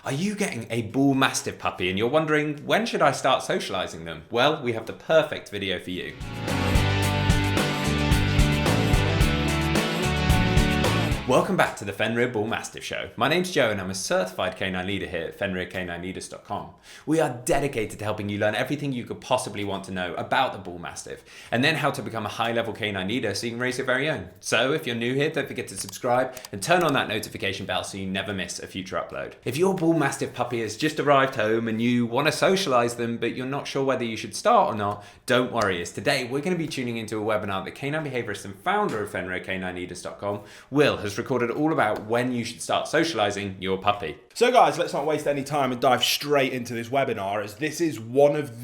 Are you getting a Bullmastiff puppy and you're wondering, when should I start socializing them? Well, we have the perfect video for you. Welcome back to the Fenrir Bullmastiff Show. My name's Joe and I'm a certified canine leader here at FenrirCanineLeaders.com. We are dedicated to helping you learn everything you could possibly want to know about the Bullmastiff and then how to become a high-level canine leader so you can raise your very own. So if you're new here, don't forget to subscribe and turn on that notification bell so you never miss a future upload. If your Bullmastiff puppy has just arrived home and you want to socialize them but you're not sure whether you should start or not, don't worry, as today we're going to be tuning into a webinar that canine behaviorist and founder of FenrirCanineLeaders.com, Will, has recorded all about when you should start socializing your puppy. So guys, let's not waste any time and dive straight into this webinar, as this is one of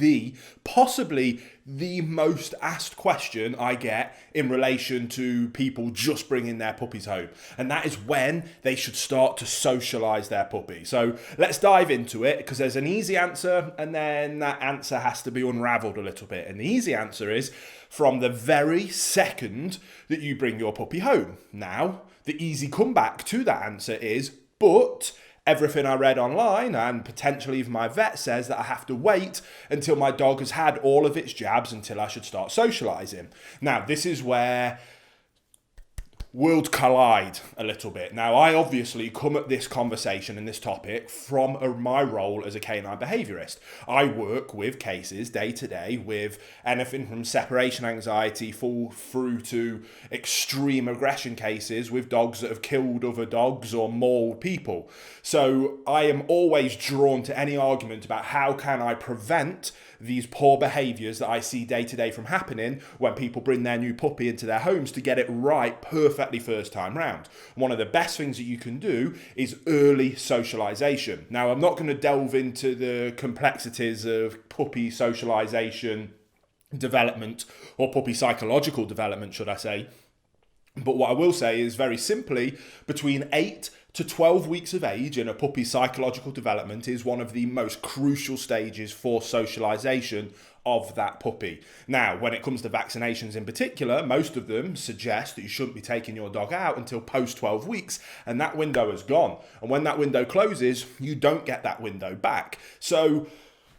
possibly the most asked question I get in relation to people just bringing their puppies home. And that is when they should start to socialize their puppy. So let's dive into it, because there's an easy answer and then that answer has to be unraveled a little bit. And the easy answer is from the very second that you bring your puppy home. Now, the easy comeback to that answer is, but everything I read online and potentially even my vet says that I have to wait until my dog has had all of its jabs until I should start socializing. Now, this is where worlds collide a little bit. Now, I obviously come at this conversation and this topic from my role as a canine behaviorist. I work with cases day to day with anything from separation anxiety through to extreme aggression cases with dogs that have killed other dogs or mauled people. So I am always drawn to any argument about how can I prevent these poor behaviors that I see day to day from happening when people bring their new puppy into their homes, to get it right perfectly first time round. One of the best things that you can do is early socialization. Now, I'm not going to delve into the complexities of puppy socialization development, or puppy psychological development, should I say. But what I will say is, very simply, between 8 to 12 weeks of age in a puppy's psychological development is one of the most crucial stages for socialization of that puppy. Now, when it comes to vaccinations in particular, most of them suggest that you shouldn't be taking your dog out until post 12 weeks, and that window is gone. And when that window closes, you don't get that window back. So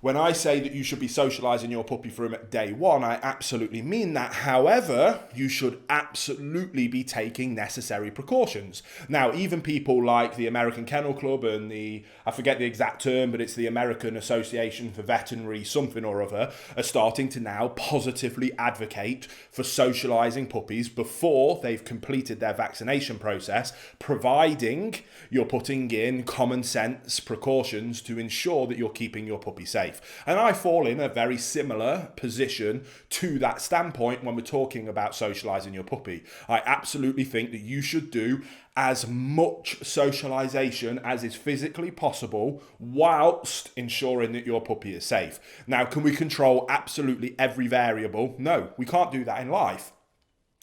when I say that you should be socializing your puppy from day one, I absolutely mean that. However, you should absolutely be taking necessary precautions. Now, even people like the American Kennel Club and I forget the exact term, but it's the American Association for Veterinary something or other, are starting to now positively advocate for socializing puppies before they've completed their vaccination process, providing you're putting in common sense precautions to ensure that you're keeping your puppy safe. And I fall in a very similar position to that standpoint when we're talking about socializing your puppy. I absolutely think that you should do as much socialization as is physically possible whilst ensuring that your puppy is safe. Now, can we control absolutely every variable? No, we can't do that in life.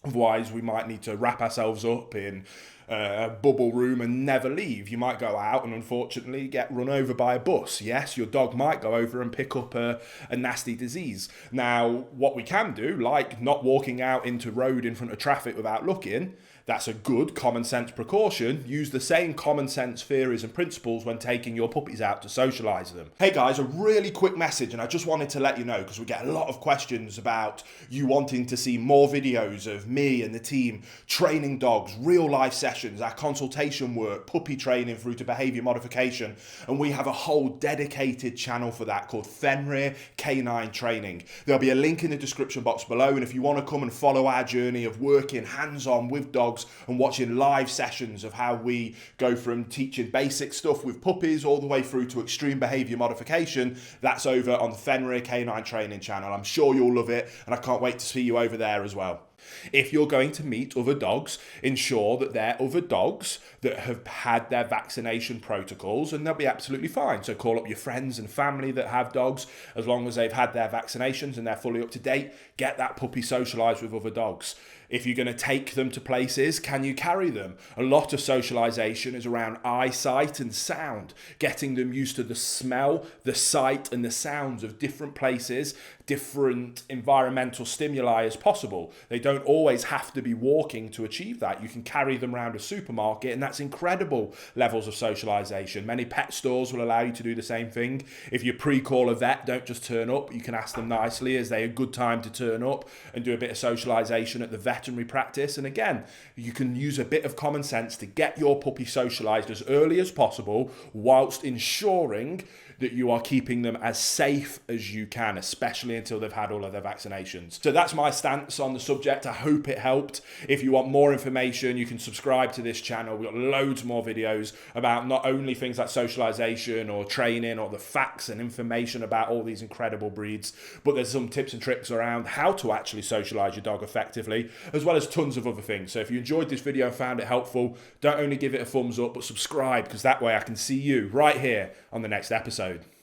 Otherwise, we might need to wrap ourselves up in a bubble room and never leave. You might go out and unfortunately get run over by a bus. Yes, your dog might go over and pick up a nasty disease. Now, what we can do, like not walking out into road in front of traffic without looking, that's a good common sense precaution. Use the same common sense theories and principles when taking your puppies out to socialize them. Hey guys, a really quick message, and I just wanted to let you know, because we get a lot of questions about you wanting to see more videos of me and the team training dogs, real life sessions, our consultation work, puppy training through to behavior modification. And we have a whole dedicated channel for that called Fenrir Canine Training. There'll be a link in the description box below. And if you want to come and follow our journey of working hands-on with dogs and watching live sessions of how we go from teaching basic stuff with puppies all the way through to extreme behavior modification, that's over on the Fenrir Canine Training channel. I'm sure you'll love it, and I can't wait to see you over there as well. If you're going to meet other dogs, ensure that they're other dogs that have had their vaccination protocols, and they'll be absolutely fine. So call up your friends and family that have dogs, as long as they've had their vaccinations and they're fully up to date. Get that puppy socialized with other dogs. If you're going to take them to places, can you carry them? A lot of socialization is around eyesight and sound, getting them used to the smell, the sight, and the sounds of different places, different environmental stimuli as possible. They don't always have to be walking to achieve that. You can carry them around a supermarket, and that's incredible levels of socialization. Many pet stores will allow you to do the same thing. If you pre-call a vet, don't just turn up. You can ask them nicely, is they a good time to turn up, and do a bit of socialization at the veterinary practice. And again, you can use a bit of common sense to get your puppy socialized as early as possible, whilst ensuring that you are keeping them as safe as you can, especially until they've had all of their vaccinations. So that's my stance on the subject. I hope it helped. If you want more information, you can subscribe to this channel. We've got loads more videos about not only things like socialization or training or the facts and information about all these incredible breeds, but there's some tips and tricks around how to actually socialize your dog effectively, as well as tons of other things. So if you enjoyed this video and found it helpful, don't only give it a thumbs up, but subscribe, because that way I can see you right here on the next episode.